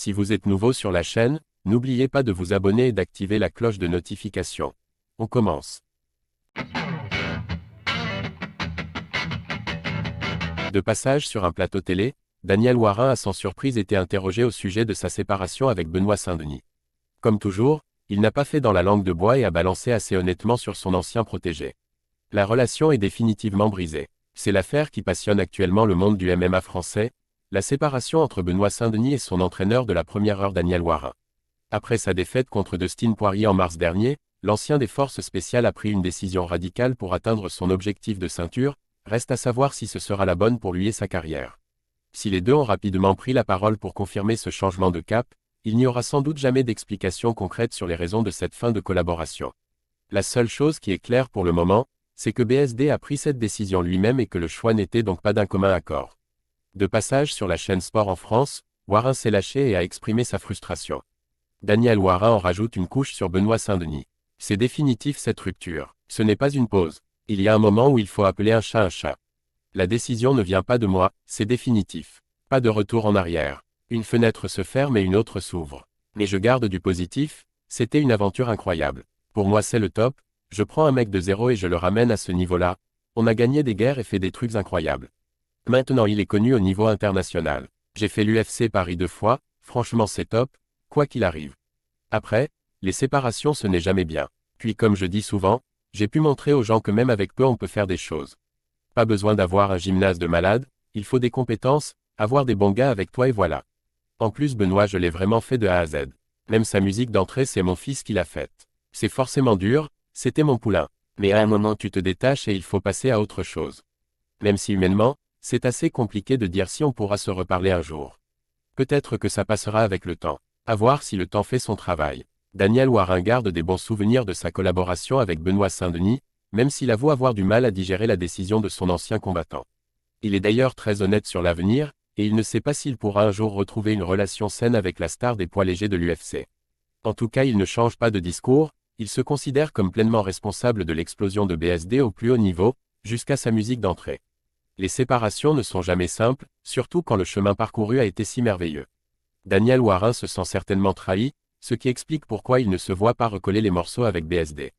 Si vous êtes nouveau sur la chaîne, n'oubliez pas de vous abonner et d'activer la cloche de notification. On commence. De passage sur un plateau télé, Daniel Warin a sans surprise été interrogé au sujet de sa séparation avec Benoît Saint-Denis. Comme toujours, il n'a pas fait dans la langue de bois et a balancé assez honnêtement sur son ancien protégé. La relation est définitivement brisée. C'est l'affaire qui passionne actuellement le monde du MMA français, la séparation entre Benoît Saint-Denis et son entraîneur de la première heure Daniel Warin. Après sa défaite contre Dustin Poirier en mars dernier, l'ancien des forces spéciales a pris une décision radicale pour atteindre son objectif de ceinture, reste à savoir si ce sera la bonne pour lui et sa carrière. Si les deux ont rapidement pris la parole pour confirmer ce changement de cap, il n'y aura sans doute jamais d'explication concrète sur les raisons de cette fin de collaboration. La seule chose qui est claire pour le moment, c'est que BSD a pris cette décision lui-même et que le choix n'était donc pas d'un commun accord. De passage sur la chaîne Sport en France, Warin s'est lâché et a exprimé sa frustration. Daniel Warin en rajoute une couche sur Benoît Saint-Denis. C'est définitif cette rupture. Ce n'est pas une pause. Il y a un moment où il faut appeler un chat un chat. La décision ne vient pas de moi, c'est définitif. Pas de retour en arrière. Une fenêtre se ferme et une autre s'ouvre. Mais je garde du positif, c'était une aventure incroyable. Pour moi c'est le top, je prends un mec de zéro et je le ramène à ce niveau-là, on a gagné des guerres et fait des trucs incroyables. Maintenant il est connu au niveau international. J'ai fait l'UFC Paris 2 fois, franchement c'est top, quoi qu'il arrive. Après, les séparations ce n'est jamais bien. Puis comme je dis souvent, j'ai pu montrer aux gens que même avec peu on peut faire des choses. Pas besoin d'avoir un gymnase de malade, il faut des compétences, avoir des bons gars avec toi et voilà. En plus Benoît je l'ai vraiment fait de A à Z. Même sa musique d'entrée c'est mon fils qui l'a faite. C'est forcément dur, c'était mon poulain. Mais à un moment tu te détaches et il faut passer à autre chose. Même si humainement, c'est assez compliqué de dire si on pourra se reparler un jour. Peut-être que ça passera avec le temps. À voir si le temps fait son travail. Daniel Warin garde des bons souvenirs de sa collaboration avec Benoît Saint-Denis, même s'il avoue avoir du mal à digérer la décision de son ancien combattant. Il est d'ailleurs très honnête sur l'avenir, et il ne sait pas s'il pourra un jour retrouver une relation saine avec la star des poids légers de l'UFC. En tout cas il ne change pas de discours, il se considère comme pleinement responsable de l'explosion de BSD au plus haut niveau, jusqu'à sa musique d'entrée. Les séparations ne sont jamais simples, surtout quand le chemin parcouru a été si merveilleux. Daniel Warin se sent certainement trahi, ce qui explique pourquoi il ne se voit pas recoller les morceaux avec BSD.